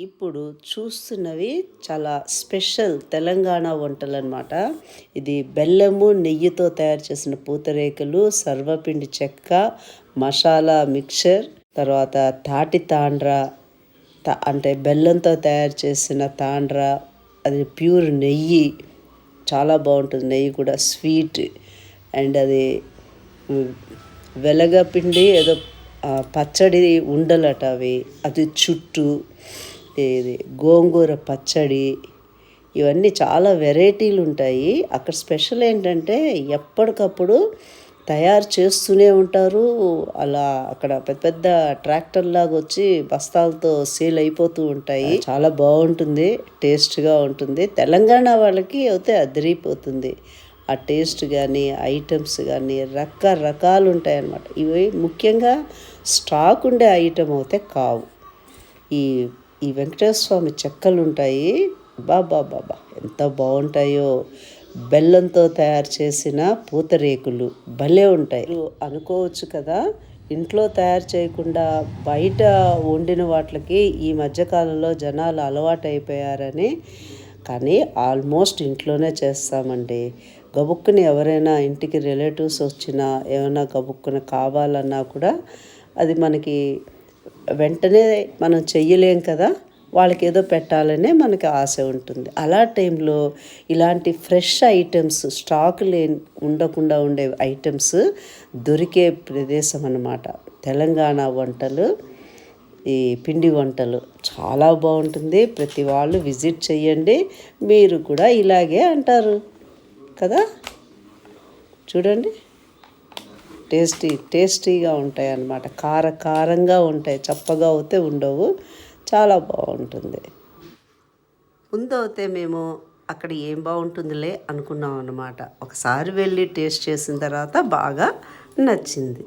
ఇప్పుడు చూస్తున్నవి చాలా స్పెషల్ తెలంగాణ వంటలు అనమాట. ఇది బెల్లము నెయ్యితో తయారు చేసిన పూతరేకులు, సర్వపిండి చెక్క, మసాలా మిక్చర్, తర్వాత తాటి తాండ్ర, అంటే బెల్లంతో తయారు చేసిన తాండ్ర, అది ప్యూర్ నెయ్యి, చాలా బాగుంటుంది. నెయ్యి కూడా స్వీట్. అండ్ అది వెలగపిండి ఏదో పచ్చడి ఉండలట అవి, అది చుట్టూ ఇది గోంగూర పచ్చడి, ఇవన్నీ చాలా వెరైటీలు ఉంటాయి. అక్కడ స్పెషల్ ఏంటంటే ఎప్పటికప్పుడు తయారు చేస్తూనే ఉంటారు. అలా అక్కడ పెద్ద పెద్ద ట్రాక్టర్ లాగా వచ్చి బస్తాలతో సేల్ అయిపోతూ ఉంటాయి. చాలా బాగుంటుంది, టేస్ట్గా ఉంటుంది. తెలంగాణ వాళ్ళకి అయితే అదిరిపోతుంది ఆ టేస్ట్ కానీ, ఐటమ్స్ కానీ రకరకాలు ఉంటాయి అన్నమాట. ఇవి ముఖ్యంగా స్టాక్ ఉండే ఐటమ్ అయితే కావు. ఈ ఈ వెంకటేశ్వర స్వామి చెక్కలు ఉంటాయి, బాబా ఎంత బాగుంటాయో. బెల్లంతో తయారు చేసిన పూతరేకులు భలే ఉంటాయి. అనుకోవచ్చు కదా, ఇంట్లో తయారు చేయకుండా బయట వండిన వాటికి ఈ మధ్యకాలంలో జనాలు అలవాటు అయిపోయారని. కానీ ఆల్మోస్ట్ ఇంట్లోనే చేస్తామండి. గబుక్కుని ఎవరైనా ఇంటికి రిలేటివ్స్ వచ్చినా, ఏమైనా గబుక్కున కావాలన్నా కూడా అది మనకి వెంటనే మనం చెయ్యలేం కదా, వాళ్ళకి ఏదో పెట్టాలనే మనకి ఆశ ఉంటుంది. అలా టైంలో ఇలాంటి ఫ్రెష్ ఐటమ్స్, స్టాక్ ఉండకుండా ఉండే ఐటమ్స్ దొరికే ప్రదేశం అన్నమాట తెలంగాణ వంటలు. ఈ పిండి వంటలు చాలా బాగుంటుంది. ప్రతి వాళ్ళు విజిట్ చేయండి, మీరు కూడా ఇలాగే అంటారు కదా. చూడండి, టేస్టీగా ఉంటాయి అన్నమాట. కారంగా ఉంటాయి, చప్పగా అయితే ఉండవు. చాలా బాగుంటుంది. ముందు అయితే మేము అక్కడ ఏం బాగుంటుందిలే అనుకున్నాం అన్నమాట. ఒకసారి వెళ్ళి టేస్ట్ చేసిన తర్వాత బాగా నచ్చింది.